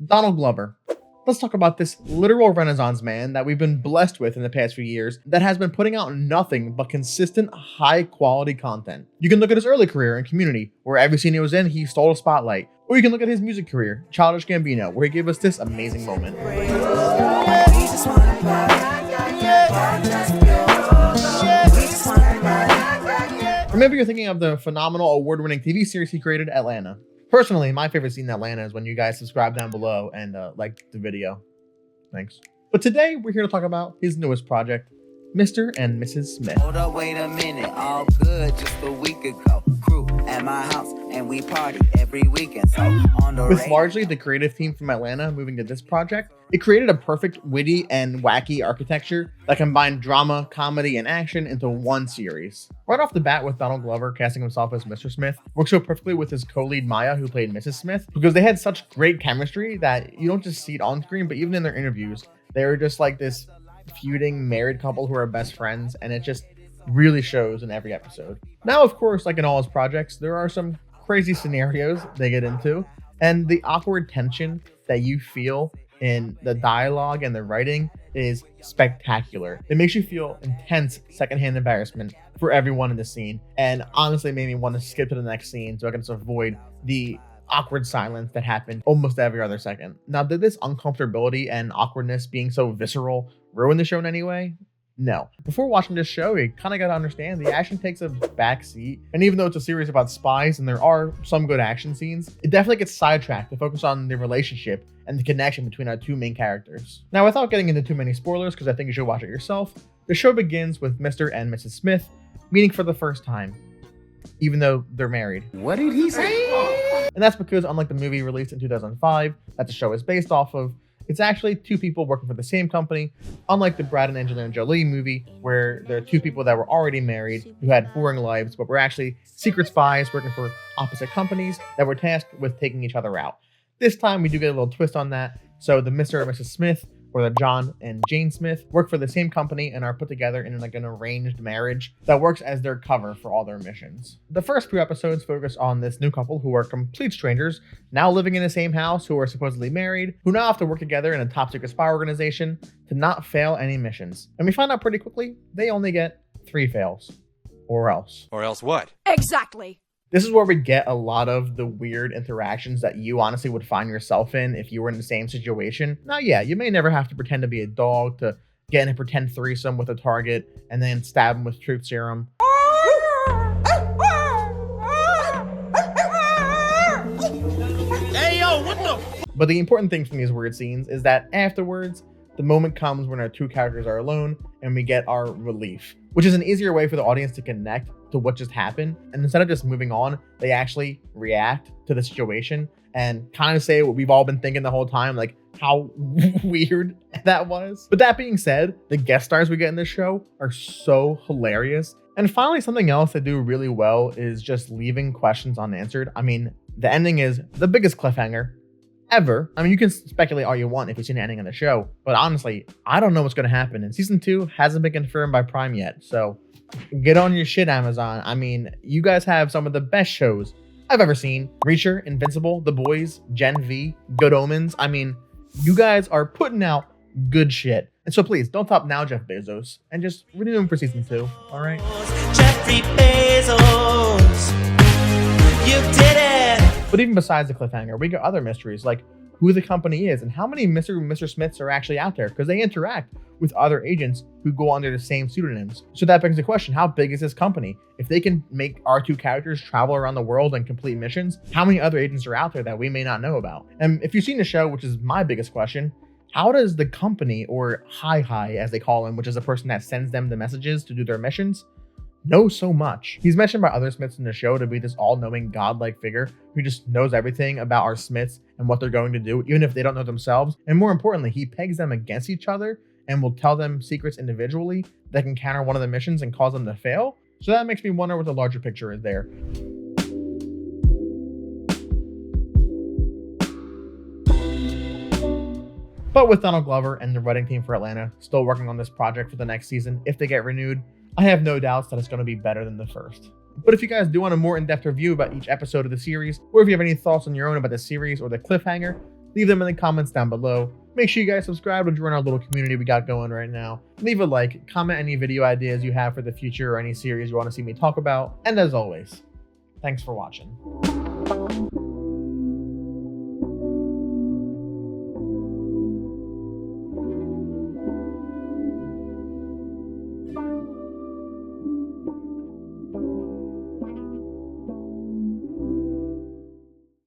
Donald Glover. Let's talk about this literal Renaissance man that we've been blessed with in the past few years that has been putting out nothing but consistent, high-quality content. You can look at his early career in Community, where every scene he was in, he stole a spotlight. Or you can look at his music career, Childish Gambino, where he gave us this amazing moment. Or maybe you're thinking of the phenomenal award-winning TV series he created, Atlanta. Personally, my favorite scene in Atlanta is when you guys subscribe down below and like the video. Thanks. But today, we're here to talk about his newest project, Mr. and Mrs. Smith. Hold up, wait a minute, all good just a week ago. Crew at my house and we party every weekend. So on the With largely the creative team from Atlanta moving to this project, it created a perfect, witty, and wacky architecture that combined drama, comedy, and action into one series. Right off the bat with Donald Glover casting himself as Mr. Smith, works so perfectly with his co-lead Maya, who played Mrs. Smith, because they had such great chemistry that you don't just see it on screen, but even in their interviews, they were just like this feuding married couple who are best friends, and it just really shows in every episode. Now, of course, like in all his projects, there are some crazy scenarios they get into, and the awkward tension that you feel in the dialogue and the writing is spectacular. It makes you feel intense secondhand embarrassment for everyone in the scene, and honestly made me want to skip to the next scene so I can just avoid the awkward silence that happened almost every other second. Now, did this uncomfortability and awkwardness being so visceral ruin the show in any way? No. Before watching this show, you kind of got to understand the action takes a back seat, and even though it's a series about spies and there are some good action scenes, it definitely gets sidetracked to focus on the relationship and the connection between our two main characters. Now, without getting into too many spoilers, because I think you should watch it yourself, the show begins with Mr. and Mrs. Smith meeting for the first time, even though they're married. What did he say? And that's because, unlike the movie released in 2005 that the show is based off of, it's actually two people working for the same company, unlike the Brad and Angelina Jolie movie, where there are two people that were already married who had boring lives, but were actually secret spies working for opposite companies that were tasked with taking each other out. This time, we do get a little twist on that. So the Mr. and Mrs. Smith, or the John and Jane Smith, work for the same company and are put together in like an arranged marriage that works as their cover for all their missions. The first few episodes focus on this new couple who are complete strangers, now living in the same house, who are supposedly married, who now have to work together in a top secret spy organization to not fail any missions. And we find out pretty quickly, they only get 3 fails. Or else. Or else what? Exactly. This is where we get a lot of the weird interactions that you honestly would find yourself in if you were in the same situation. Now, yeah, you may never have to pretend to be a dog to get in a pretend threesome with a target and then stab him with truth serum. Hey, yo, what the? But the important thing from these weird scenes is that afterwards, the moment comes when our two characters are alone and we get our relief, which is an easier way for the audience to connect to what just happened. And instead of just moving on, they actually react to the situation and kind of say what we've all been thinking the whole time, like how weird that was. But that being said, the guest stars we get in this show are so hilarious. And finally, something else they do really well is just leaving questions unanswered. I mean, the ending is the biggest cliffhanger ever. I mean, you can speculate all you want if you've seen the ending of the show, but honestly, I don't know what's going to happen. And season 2 hasn't been confirmed by Prime yet, so get on your shit, Amazon. I mean, you guys have some of the best shows I've ever seen. Reacher, Invincible, The Boys, Gen V, Good Omens. I mean, you guys are putting out good shit. And so please, don't stop now, Jeff Bezos, and just renew him for season 2, all right? Jeffrey Bezos, you did it. But even besides the cliffhanger, we got other mysteries like who the company is and how many Mr. and Mr. Smiths are actually out there, because they interact with other agents who go under the same pseudonyms. So that begs the question, how big is this company? If they can make our two characters travel around the world and complete missions, how many other agents are out there that we may not know about? And if you've seen the show, which is my biggest question, how does the company, or Hi as they call him, which is the person that sends them the messages to do their missions, know so much? He's mentioned by other Smiths in the show to be this all-knowing godlike figure who just knows everything about our Smiths and what they're going to do, even if they don't know themselves. And more importantly, he pegs them against each other and will tell them secrets individually that can counter one of the missions and cause them to fail. So that makes me wonder what the larger picture is there. But with Donald Glover and the writing team for Atlanta still working on this project for the next season, if they get renewed, I have no doubts that it's going to be better than the first. But if you guys do want a more in-depth review about each episode of the series, or if you have any thoughts on your own about the series or the cliffhanger, leave them in the comments down below. Make sure you guys subscribe to join our little community we got going right now. Leave a like, comment any video ideas you have for the future or any series you want to see me talk about. And as always, thanks for watching.